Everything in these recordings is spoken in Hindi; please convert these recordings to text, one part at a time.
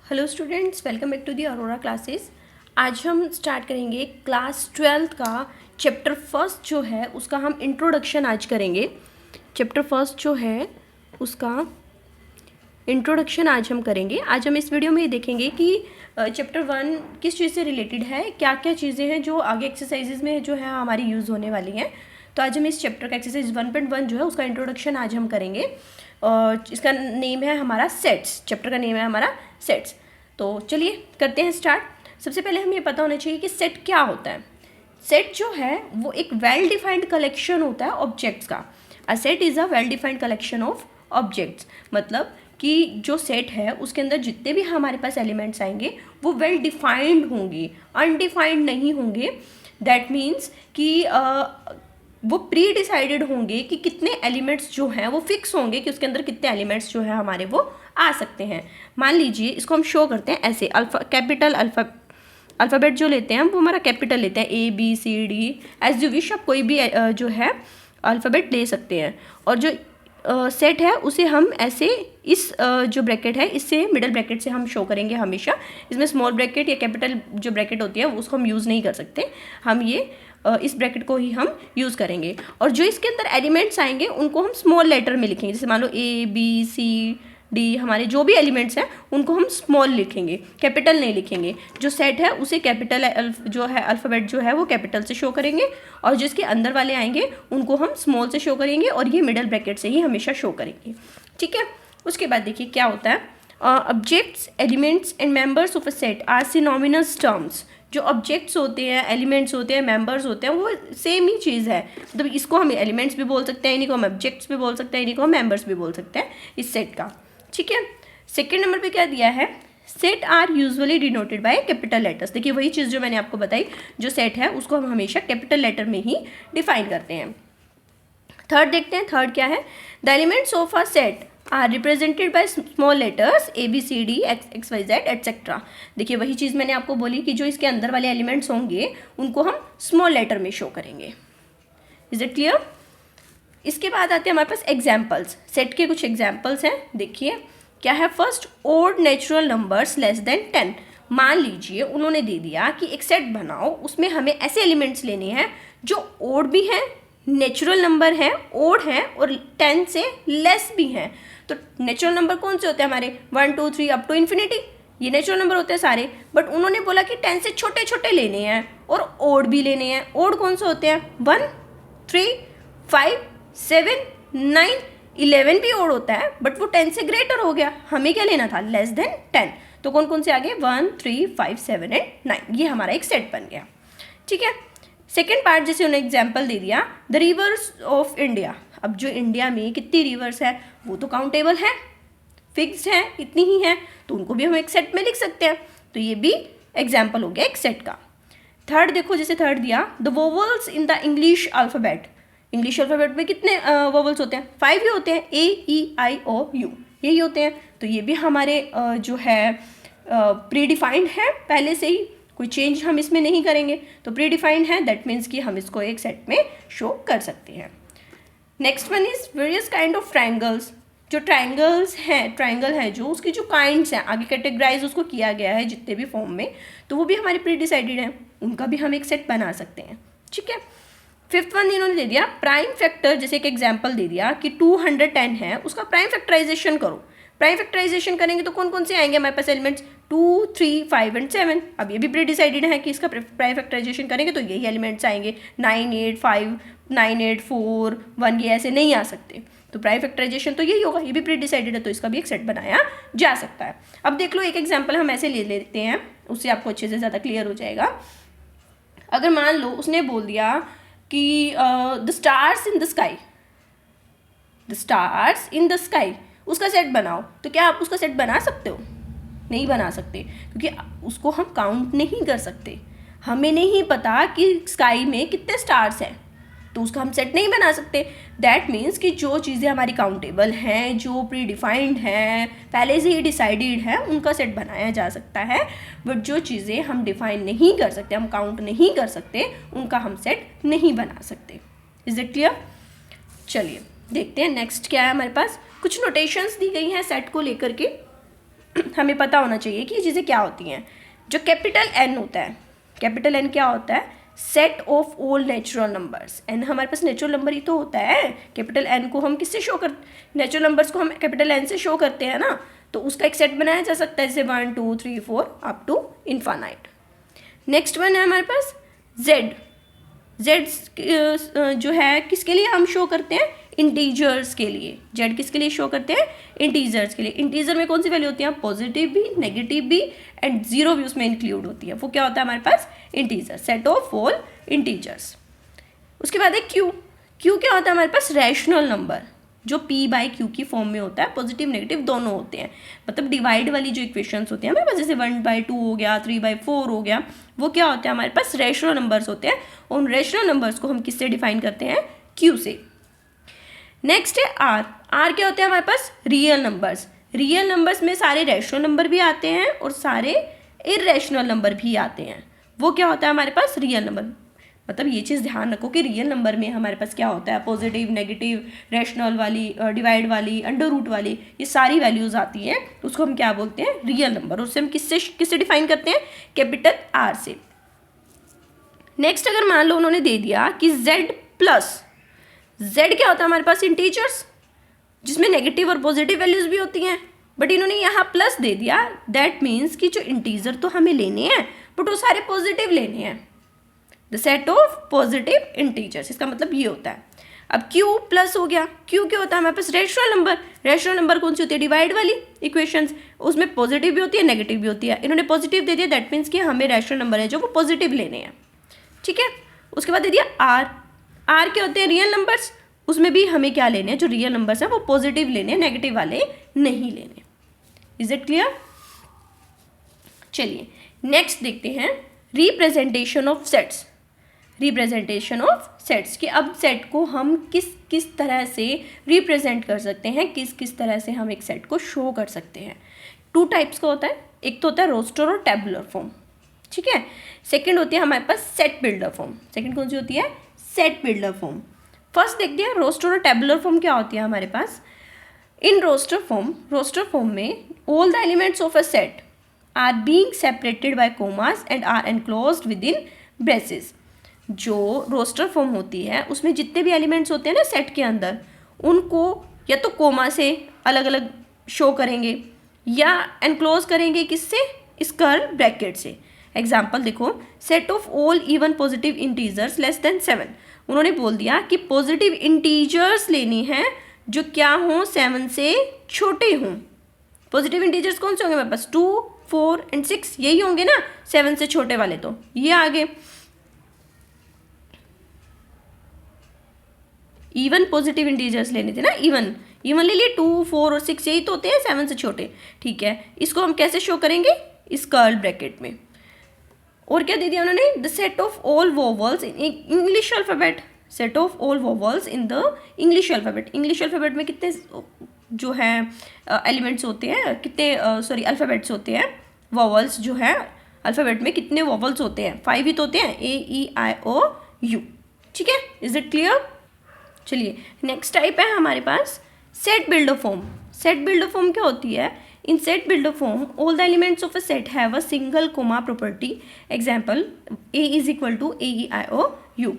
Hello students, welcome back to the Arora classes. आज हम स्टार्ट करेंगे क्लास 12th का चैप्टर फर्स्ट जो है उसका हम इंट्रोडक्शन आज करेंगे। चैप्टर फर्स्ट जो है उसका इंट्रोडक्शन आज हम करेंगे। आज हम इस वीडियो में ये देखेंगे कि चैप्टर 1 किस चीज़ से रिलेटेड है, क्या क्या चीज़ें हैं जो आगे एक्सरसाइजेज में जो है हमारी यूज़ होने वाली हैं। तो आज हम इस चैप्टर का एक्सरसाइज 1.1 जो है उसका इंट्रोडक्शन आज हम करेंगे। और इसका नेम है हमारा सेट्स, चैप्टर का नेम है हमारा सेट्स। तो चलिए करते हैं स्टार्ट। सबसे पहले हमें पता होना चाहिए कि सेट क्या होता है। सेट जो है वो एक वेल डिफाइंड कलेक्शन होता है ऑब्जेक्ट्स का। A set is a well defined collection of objects, मतलब कि जो सेट है उसके अंदर जितने भी हमारे पास एलिमेंट्स आएंगे वो वेल डिफाइंड होंगे, अनडिफाइंड नहीं होंगे। दैट मीन्स कि वो प्री डिसाइडेड होंगे कि कितने एलिमेंट्स जो हैं वो फिक्स होंगे कि उसके अंदर कितने एलिमेंट्स जो है हमारे वो आ सकते हैं। मान लीजिए इसको हम शो करते हैं ऐसे, कैपिटल अल्फ़ाबेट जो लेते हैं वो हमारा कैपिटल लेते हैं, ABCD एज यू विश, आप कोई भी जो है अल्फ़ाबेट ले सकते हैं। और जो सेट है उसे हम ऐसे इस जो ब्रैकेट है इससे, मिडल ब्रैकेट से हम शो करेंगे हमेशा। इसमें स्मॉल ब्रैकेट या कैपिटल जो ब्रैकेट होती है उसको हम यूज़ नहीं कर सकते, हम ये इस ब्रैकेट को ही हम यूज़ करेंगे। और जो इसके अंदर एलिमेंट्स आएंगे उनको हम स्मॉल लेटर में लिखेंगे। जैसे मान लो ABCD, हमारे जो भी एलिमेंट्स हैं उनको हम स्मॉल लिखेंगे, कैपिटल नहीं लिखेंगे। जो सेट है उसे कैपिटल जो है अल्फ़ाबेट जो है वो कैपिटल से शो करेंगे, और जिसके अंदर वाले आएंगे उनको हम स्मॉल से शो करेंगे, और ये मिडल ब्रैकेट से ही हमेशा शो करेंगे। ठीक है, उसके बाद देखिए क्या होता है। Objects, elements and members of a set are synonymous terms. जो ऑब्जेक्ट्स होते हैं, एलिमेंट्स होते हैं, मेंबर्स होते हैं, वो सेम ही चीज़ है। मतलब इसको हम एलिमेंट्स भी बोल सकते हैं, इन्हीं को हम ऑब्जेक्ट्स भी बोल सकते हैं, इन्हीं को हम मेंबर्स भी बोल सकते हैं इस सेट का। ठीक है, सेकेंड नंबर पे क्या दिया है, set are usually denoted by capital letters. देखिए वही चीज़ जो मैंने आपको बताई, जो सेट है उसको हम हमेशा कैपिटल लेटर में ही डिफाइन करते हैं। थर्ड देखते हैं, थर्ड क्या है, the elements of a set are represented by small letters ABCD XYZ etcetera. देखिए वही चीज़ मैंने आपको बोली कि जो इसके अंदर वाले एलिमेंट्स होंगे उनको हम स्मॉल लेटर में शो करेंगे। Is it clear? इसके बाद आते हैं हमारे पास एग्जाम्पल्स। सेट के कुछ एग्जाम्पल्स हैं, देखिए क्या है। First, odd natural numbers less than 10। मान लीजिए उन्होंने दे दिया कि एक सेट बनाओ, उसमें हमें ऐसे एलिमेंट्स लेने हैं जो ओड भी हैं, नेचुरल नंबर हैं, ओड हैं और 10 से लेस भी हैं। तो नेचुरल नंबर कौन से होते हैं हमारे, 1 2 3 अप टू इन्फिनिटी, ये नेचुरल नंबर होते हैं सारे। बट उन्होंने बोला कि 10 से छोटे छोटे लेने हैं और ओड भी लेने हैं। ओड कौन से होते हैं, 1 3 5 7 9 11 भी ओड होता है, बट वो 10 से ग्रेटर हो गया। हमें क्या लेना था, लेस देन 10। तो कौन कौन से आ गए, 1 3 5 7 एंड 9। ये हमारा एक सेट बन गया। ठीक है, सेकेंड पार्ट, जैसे उन्होंने एग्जाम्पल दे दिया, द रिवर्स ऑफ इंडिया। अब जो इंडिया में कितनी रिवर्स है वो तो काउंटेबल है, फिक्स्ड है, इतनी ही है, तो उनको भी हम एक सेट में लिख सकते हैं। तो ये भी एग्जाम्पल हो गया एक सेट का। थर्ड देखो, जैसे थर्ड दिया, the vowels in the English alphabet. English alphabet में कितने वोवल्स होते हैं, 5 ही होते हैं, A E I O U, यही होते हैं। तो ये भी हमारे जो है प्री डिफाइंड है पहले से ही, कोई चेंज हम इसमें नहीं करेंगे। तो प्री डिफाइंड है, दैट मीन्स कि हम इसको एक सेट में शो कर सकते हैं। Next one is various kind of triangles. जो ट्राइंगल्स हैं, ट्राइंगल है जो, उसकी जो काइंड्स हैं आगे कैटेगराइज उसको किया गया है जितने भी फॉर्म में, तो वो भी हमारे प्री डिसाइडेड हैं, उनका भी हम एक सेट बना सकते हैं। ठीक है, फिफ्थ वन इन्होंने दे दिया प्राइम फैक्टर। जैसे एक एग्जाम्पल दे दिया कि 210 है, उसका प्राइम फैक्टराइजेशन करो। प्राइम फैक्टराइजेशन करेंगे तो कौन कौन से आएंगे हमारे पास एलिमेंट्स, 2 3 5 एंड 7। अब ये भी प्री डिसाइडेड है कि इसका प्राइम फैक्टराइजेशन करेंगे तो यही एलिमेंट्स आएंगे, 9 8 5 9 8 4 1, ये ऐसे नहीं आ सकते। तो प्राइम फैक्टराइजेशन तो यही होगा, ये भी प्री डिसाइडेड है, तो इसका भी एक सेट बनाया जा सकता है। अब देख लो एक एग्जाम्पल हम ऐसे ले लेते हैं, उससे आपको अच्छे से ज़्यादा क्लियर हो जाएगा। अगर मान लो उसने बोल दिया कि the stars in the sky, the stars in the sky, उसका सेट बनाओ, तो क्या आप उसका सेट बना सकते हो? नहीं बना सकते, क्योंकि उसको हम काउंट नहीं कर सकते। हमें नहीं पता कि स्काई में कितने स्टार्स हैं, तो उसका हम सेट नहीं बना सकते। दैट मीन्स कि जो चीज़ें हमारी काउंटेबल हैं, जो प्री डिफाइंड हैं, पहले से ही डिसाइडेड है, उनका सेट बनाया जा सकता है। बट जो चीज़ें हम डिफाइन नहीं कर सकते, हम काउंट नहीं कर सकते, उनका हम सेट नहीं बना सकते। Is it clear? चलिए देखते हैं नेक्स्ट क्या है हमारे पास। कुछ नोटेशंस दी गई हैं सेट को लेकर के। हमें पता होना चाहिए कि ये चीज़ें क्या होती हैं। जो कैपिटल एन होता है, कैपिटल एन क्या होता है? Set of all natural numbers. N हमारे पास नेचुरल नंबर ही तो होता है। कैपिटल एन को हम किससे शो कर, नेचुरल नंबर्स को हम कैपिटल एन से शो करते हैं ना, तो उसका एक सेट बनाया जा सकता है जैसे 1 2 3 4 up to infinite. Next one है हमारे पास जेड। जेड जो है किसके लिए हम शो करते हैं? इंटीजर्स के लिए। जेड किसके लिए शो करते हैं? इंटीजर्स के लिए। इंटीजर में कौन सी वैल्यू होती है? पॉजिटिव भी, नेगेटिव भी एंड जीरो भी उसमें इंक्लूड होती है। वो क्या होता है हमारे पास? Integer, set of all integers. उसके बाद है क्यू। क्यू क्या होता है हमारे पास? रैशनल नंबर, जो p बाई क्यू की फॉर्म में होता है। पॉजिटिव नेगेटिव दोनों होते हैं, मतलब डिवाइड वाली जो इक्वेशंस होती हैं हमारे पास, जैसे 1/2 हो गया, 3/4 हो गया, वो क्या होते हैं हमारे पास? रैशनल नंबर्स होते हैं। उन रैशनल नंबर्स को हम किससे डिफाइन करते हैं? q से। नेक्स्ट है आर। आर क्या होते हैं हमारे पास? Real numbers. रियल नंबर्स में सारे रैशनल नंबर भी आते हैं और सारे इररेशनल नंबर भी आते हैं। वो क्या होता है हमारे पास? Real number. मतलब ये चीज़ ध्यान रखो कि रियल नंबर में हमारे पास क्या होता है? पॉजिटिव, नेगेटिव, रैशनल वाली, डिवाइड वाली, अंडर रूट वाली, ये सारी वैल्यूज़ आती हैं, उसको हम क्या बोलते हैं? Real number. उससे हम किससे डिफाइन करते हैं? कैपिटल आर से। नेक्स्ट अगर मान लो उन्होंने दे दिया कि जेड प्लस, जेड क्या होता है हमारे पास? इंटीजर्स, जिसमें नेगेटिव और पॉजिटिव वैल्यूज भी होती हैं, बट इन्होंने यहाँ प्लस दे दिया। दैट मीन्स कि जो इंटीजर तो हमें लेने हैं बट वो सारे पॉजिटिव लेने हैं, the set of positive integers. इसका मतलब ये होता है। अब q प्लस हो गया। q क्या होता है हमारे पास? Rational number. रैशनल नंबर कौन सी होती है? डिवाइड वाली इक्वेशंस, उसमें पॉजिटिव भी होती है, नेगेटिव भी होती है। इन्होंने पॉजिटिव दे दिया, दैट मीन्स कि हमें रैशनल नंबर है जो वो पॉजिटिव लेने हैं। ठीक है। उसके बाद दे दिया आर। आर क्या होते हैं? Real numbers. उसमें भी हमें क्या लेने हैं? जो रियल नंबर्स हैं वो पॉजिटिव लेने हैं, नेगेटिव वाले नहीं लेने। Is it clear? चलिए नेक्स्ट देखते हैं representation of sets. Representation of sets कि अब सेट को हम किस किस तरह से रिप्रेजेंट कर सकते हैं, किस किस तरह से हम एक सेट को शो कर सकते हैं। 2 टाइप्स का होता है, एक तो होता है रोस्टर और टेबुलर फॉर्म। ठीक है। सेकंड होती है हमारे पास सेट बिल्डर फॉर्म। सेकंड कौन सी होती है? Set builder form. फर्स्ट देखते हैं रोस्टर और टेबुलर फॉर्म क्या होती है हमारे पास। इन रोस्टर फॉर्म में all the elements of a set are being separated by commas and are enclosed within braces. जो रोस्टर फॉर्म होती है उसमें जितने भी एलिमेंट्स होते हैं ना सेट के अंदर, उनको या तो कोमा से अलग अलग शो करेंगे या एनक्लोज करेंगे किससे? स्क्वायर ब्रैकेट से। एग्जाम्पल देखो, set of all even positive integers less than 7। उन्होंने बोल दिया कि पॉजिटिव इंटीजर्स लेनी है जो क्या हों? 7 से छोटे हों। पॉजिटिव इंटीजर्स कौन से होंगे हमारे पास? 2 4 एंड 6 यही होंगे ना, 7 से छोटे वाले। तो ये आगे इवन पॉजिटिव इंटीजर्स लेने थे ना, इवन ले लिए। 2 4 और 6 यही तो होते हैं 7 से छोटे। ठीक है। इसको हम कैसे शो करेंगे? स्क्वायर ब्रैकेट में। और क्या दे दिया उन्होंने? The set of all vowels in English alphabet. Set of all vowels in the English alphabet. English alphabet में कितने जो है एलिमेंट्स होते हैं, कितने अल्फ़ाबेट्स होते हैं, वोवल्स जो है अल्फ़ाबेट में कितने वोवल्स होते हैं? 5 ही तो होते हैं, AEIOU। ठीक है। Is it clear? चलिए नेक्स्ट टाइप है हमारे पास set builder form. Set builder form क्या होती है? In set builder form all the elements of a set have a single common property. Example A is equal to AEIOU।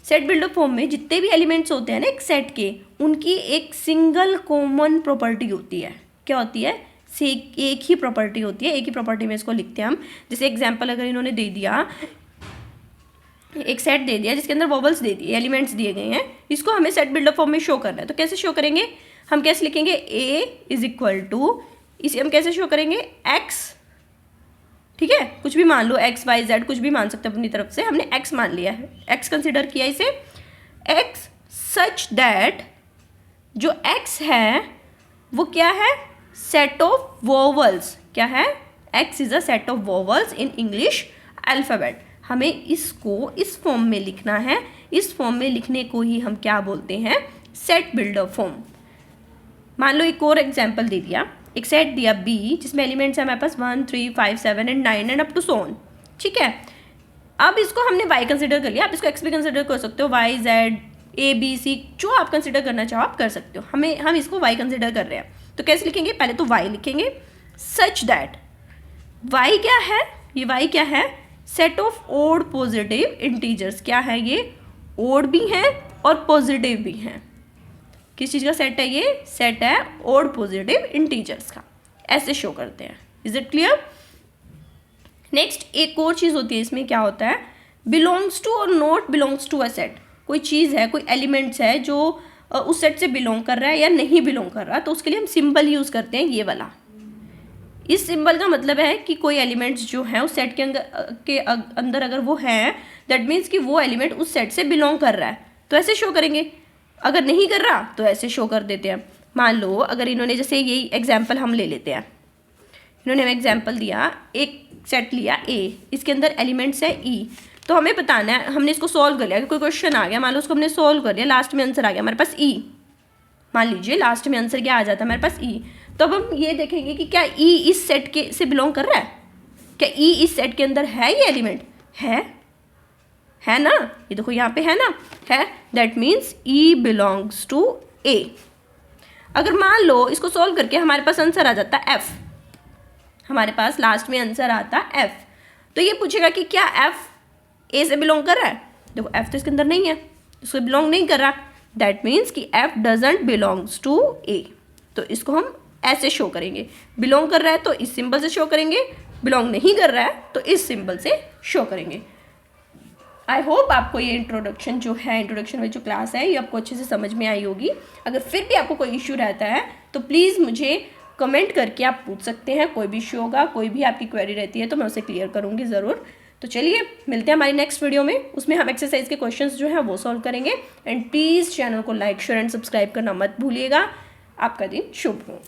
Set builder form में जितने भी एलिमेंट्स होते हैं ना एक सेट के, उनकी एक सिंगल कॉमन प्रॉपर्टी होती है। क्या होती है? एक ही प्रॉपर्टी होती है। एक ही प्रॉपर्टी में इसको लिखते हैं हम। जैसे एग्जाम्पल अगर इन्होंने दे दिया, एक सेट दे दिया जिसके अंदर वोवल्स दे दिए, एलिमेंट्स दिए गए हैं, इसको हमें सेट बिल्डर फॉर्म में शो करना है। तो कैसे शो करेंगे? हम कैसे लिखेंगे? A इज इक्वल टू, इसे हम कैसे शो करेंगे? X। ठीक है। कुछ भी मान लो, X Y Z कुछ भी मान सकते हैं अपनी तरफ से। हमने X मान लिया है, X कंसिडर किया इसे। X सच दैट जो X है वो क्या है? Set of vowels. क्या है? X is a set of vowels in English alphabet. हमें इसको इस फॉर्म में लिखना है। इस फॉर्म में लिखने को ही हम क्या बोलते हैं? Set builder form. मान लो एक और एग्जाम्पल दे दिया, एक सेट दिया B जिसमें एलिमेंट्स है हमारे पास 1 3 5 7 and 9 and up to so on. ठीक है। अब इसको हमने Y कंसिडर कर लिया, आप इसको X भी कंसिडर कर सकते हो, Y Z A B C जो आप कंसिडर करना चाहो आप कर सकते हो। हम इसको Y कंसिडर कर रहे हैं, तो कैसे लिखेंगे? पहले तो Y लिखेंगे, सच दैट y क्या है, ये y क्या है, set of odd positive integers. क्या है ये, ओड भी हैं और पॉजिटिव भी हैं। किस चीज़ का सेट है ये, सेट है ओड पॉजिटिव इंटीजर्स का। ऐसे शो करते हैं। Is it clear. नेक्स्ट एक और चीज़ होती है इसमें, क्या होता है, बिलोंग्स टू और not belongs to a set. कोई चीज़ है, कोई एलिमेंट्स है जो उस सेट से बिलोंग कर रहा है या नहीं बिलोंग कर रहा, तो उसके लिए हम सिंबल यूज़ करते हैं ये वाला। इस सिंबल का मतलब है कि कोई एलिमेंट्स जो हैं उस सेट के अंदर अगर वो हैं, दैट मीन्स कि वो एलिमेंट उस सेट से बिलोंग कर रहा है, तो ऐसे शो करेंगे। अगर नहीं कर रहा तो ऐसे शो कर देते हैं। मान लो अगर इन्होंने, जैसे यही एग्जाम्पल हम ले लेते हैं, इन्होंने हमें एग्जाम्पल दिया, एक सेट लिया ए, इसके अंदर एलिमेंट्स है ई, तो हमें बताना है, हमने इसको सॉल्व कर लिया, कोई क्वेश्चन आ गया, मान लो उसको हमने सॉल्व कर लिया, लास्ट में आंसर आ गया हमारे पास ई, मान लीजिए लास्ट में आंसर क्या आ जाता है हमारे पास ई, तो अब हम ये देखेंगे कि क्या ई इस सेट के से बिलोंग कर रहा है, क्या ई इस सेट के अंदर है, ये एलिमेंट है ना, ये देखो यहाँ पे है ना, है, that means E belongs to A. अगर मान लो इसको सॉल्व करके हमारे पास आंसर आ जाता है एफ, हमारे पास लास्ट में आंसर आता है एफ, तो ये पूछेगा कि क्या एफ ए से बिलोंग कर रहा है। देखो एफ तो इसके अंदर नहीं है, इसको बिलोंग नहीं कर रहा, दैट मीन्स कि एफ डजंट बिलोंग्स टू ए। तो इसको हम ऐसे शो करेंगे, बिलोंग कर रहा है तो इस सिंबल से शो करेंगे, बिलोंग नहीं कर रहा है तो इस सिंबल से शो करेंगे। आई होप आपको ये इंट्रोडक्शन जो है, इंट्रोडक्शन में जो क्लास है, ये आपको अच्छे से समझ में आई होगी। अगर फिर भी आपको कोई इश्यू रहता है तो प्लीज़ मुझे कमेंट करके आप पूछ सकते हैं, कोई भी इश्यू होगा, कोई भी आपकी क्वेरी रहती है तो मैं उसे क्लियर करूँगी ज़रूर। तो चलिए मिलते हैं हमारी नेक्स्ट वीडियो में, उसमें हम एक्सरसाइज के क्वेश्चंस जो है वो सॉल्व करेंगे। एंड प्लीज़ चैनल को लाइक शेयर एंड सब्सक्राइब करना मत भूलिएगा। आपका दिन शुभ हो।